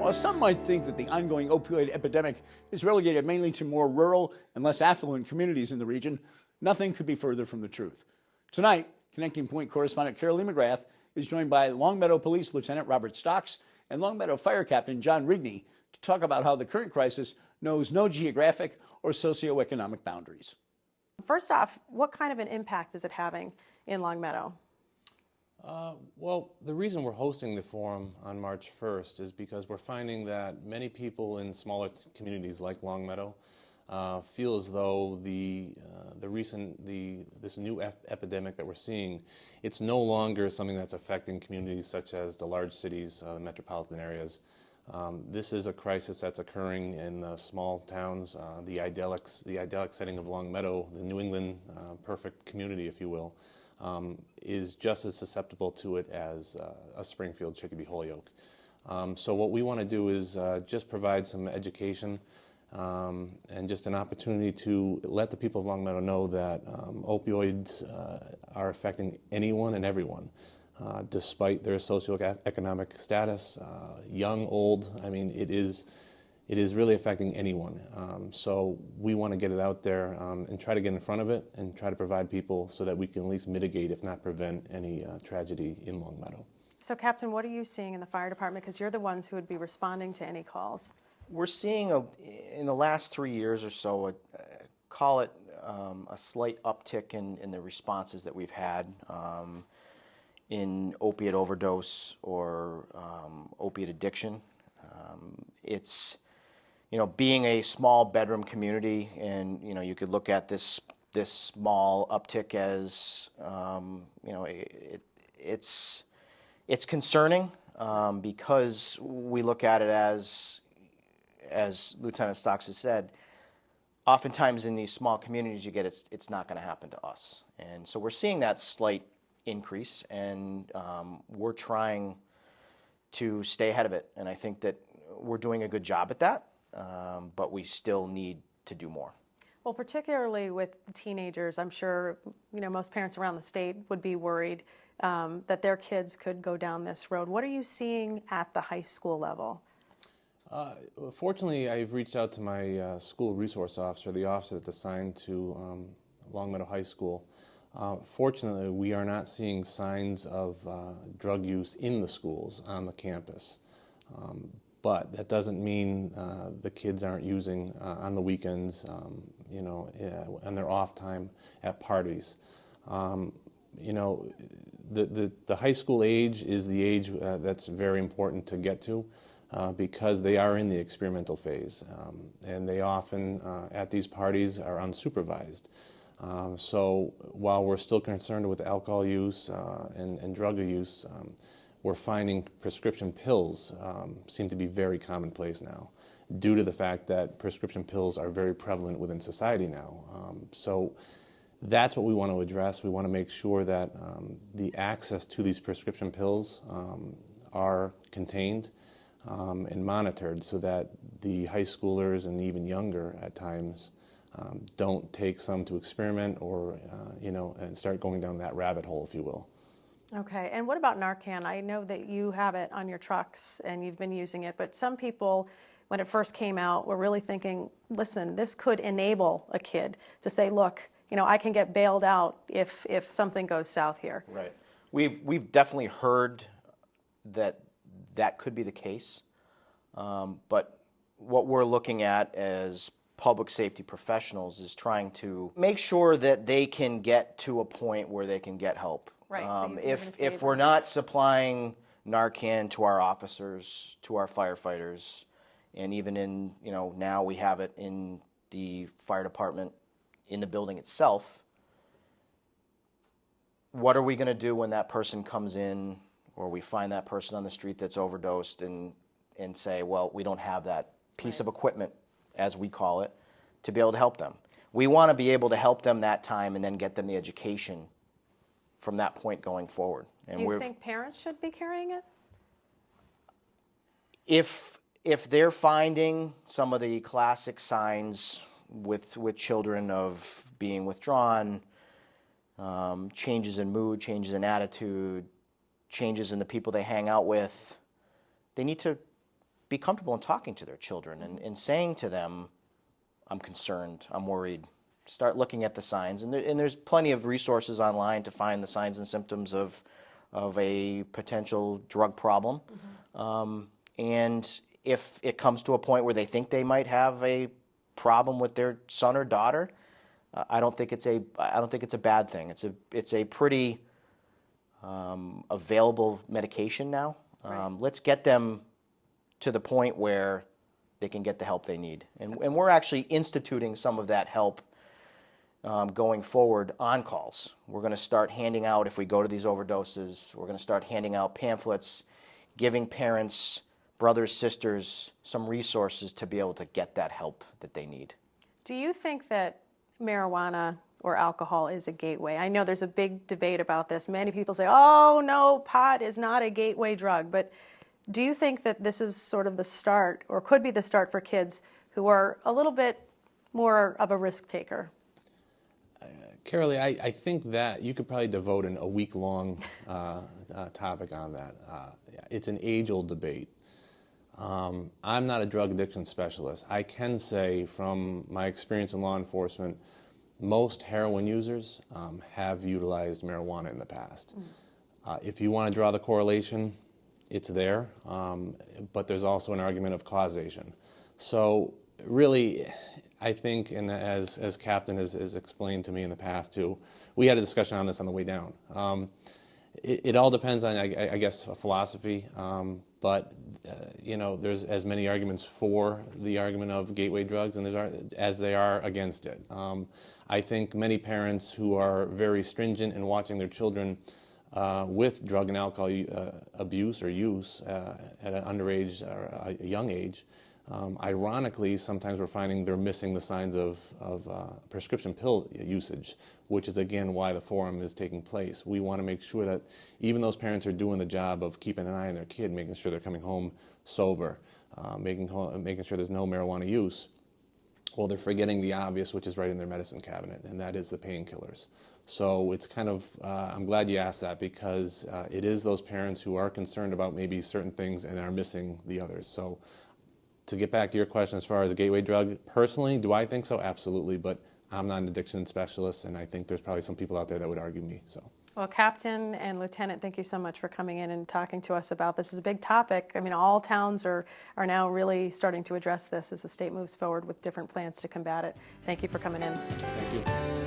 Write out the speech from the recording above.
While some might think that the ongoing opioid epidemic is relegated mainly to more rural and less affluent communities in the region, nothing could be further from the truth. Tonight, Connecting Point correspondent Carolee McGrath is joined by Longmeadow Police Lieutenant Robert Stocks and Longmeadow Fire Captain John Rigney to talk about how the current crisis knows no geographic or socio-economic boundaries. First off, what kind of an impact is it having in Longmeadow? Well, the reason we're hosting the forum on March 1st is because we're finding that many people in smaller communities like Longmeadow feel as though this new epidemic that we're seeing, it's no longer something that's affecting communities such as the large cities, the metropolitan areas. This is a crisis that's occurring in the small towns, the idyllic setting of Longmeadow, the New England perfect community, if you will. Is just as susceptible to it as a Springfield, Chicopee, Holyoke. So what we want to do is just provide some education and just an opportunity to let the people of Longmeadow know that opioids are affecting anyone and everyone, despite their socioeconomic status, young, old. I mean, it is really affecting anyone. So we want to get it out there and try to get in front of it and try to provide people so that we can at least mitigate, if not prevent, any tragedy in Longmeadow. So, Captain, what are you seeing in the fire department? Because you're the ones who would be responding to any calls. We're seeing, in the last 3 years or so, call it a slight uptick in the responses that we've had in opiate overdose or opiate addiction. It's being a small bedroom community, and you could look at this small uptick as it's concerning because we look at it as Lieutenant Stocks has said. Oftentimes in these small communities, you get it's not going to happen to us, and so we're seeing that slight increase, and we're trying to stay ahead of it, and I think that we're doing a good job at that. But we still need to do more. Well, particularly with teenagers, I'm sure most parents around the state would be worried that their kids could go down this road. What are you seeing at the high school level? Fortunately, I've reached out to my school resource officer, the officer that's assigned to Longmeadow High School. Fortunately, we are not seeing signs of drug use in the schools on the campus. But that doesn't mean the kids aren't using on the weekends, and their off time at parties. The high school age is the age that's very important to get to because they are in the experimental phase, and they often at these parties are unsupervised. So while we're still concerned with alcohol use and drug use, we're finding prescription pills seem to be very commonplace now due to the fact that prescription pills are very prevalent within society now. So that's what we want to address. We want to make sure that the access to these prescription pills are contained and monitored so that the high schoolers and even younger at times don't take some to experiment or, and start going down that rabbit hole, if you will. Okay, and what about Narcan? I know that you have it on your trucks and you've been using it, but some people, when it first came out, were really thinking, listen, this could enable a kid to say, look, I can get bailed out if something goes south here. Right. We've definitely heard that could be the case, but what we're looking at as public safety professionals is trying to make sure that they can get to a point where they can get help. Right. So if we're not supplying Narcan to our officers, to our firefighters, and even in, now we have it in the fire department, in the building itself, what are we going to do when that person comes in or we find that person on the street that's overdosed and say, well, we don't have that piece of equipment, as we call it, to be able to help them. We want to be able to help them that time and then get them the education from that point going forward. And do you think parents should be carrying it? If they're finding some of the classic signs with children of being withdrawn, changes in mood, changes in attitude, changes in the people they hang out with, they need to be comfortable in talking to their children and saying to them, I'm concerned, I'm worried. Start looking at the signs. And there's plenty of resources online to find the signs and symptoms of a potential drug problem. And if it comes to a point where they think they might have a problem with their son or daughter, I don't think it's a bad thing. It's a pretty available medication now. Let's get them to the point where they can get the help they need. And we're actually instituting some of that help going forward on calls. We're going to start handing out, if we go to these overdoses, we're going to start handing out pamphlets, giving parents, brothers, sisters, some resources to be able to get that help that they need. Do you think that marijuana or alcohol is a gateway? I know there's a big debate about this. Many people say, oh, no, pot is not a gateway drug. But do you think that this is sort of the start, or could be the start for kids who are a little bit more of a risk taker? Carolee, I think that you could probably devote a week-long topic on that. It's an age-old debate. I'm not a drug addiction specialist. I can say from my experience in law enforcement, most heroin users have utilized marijuana in the past. If you want to draw the correlation, it's there, but there's also an argument of causation. So really, I think, and as Captain has explained to me in the past too, we had a discussion on this on the way down. It all depends on, I guess, a philosophy, but there's as many arguments for the argument of gateway drugs as there are against it. I think many parents who are very stringent in watching their children with drug and alcohol abuse or use at an underage or a young age, ironically, sometimes we're finding they're missing the signs of prescription pill usage, which is, again, why the forum is taking place. We want to make sure that even those parents are doing the job of keeping an eye on their kid, making sure they're coming home sober, making sure there's no marijuana use. Well, they're forgetting the obvious, which is right in their medicine cabinet, and that is the painkillers. So it's kind of, I'm glad you asked that, because it is those parents who are concerned about maybe certain things and are missing the others. So to get back to your question as far as a gateway drug, personally, do I think so? Absolutely, but I'm not an addiction specialist, and I think there's probably some people out there that would argue me. So. Well, Captain and Lieutenant, thank you so much for coming in and talking to us about this. It's a big topic. I mean, all towns are now really starting to address this as the state moves forward with different plans to combat it. Thank you for coming in. Thank you.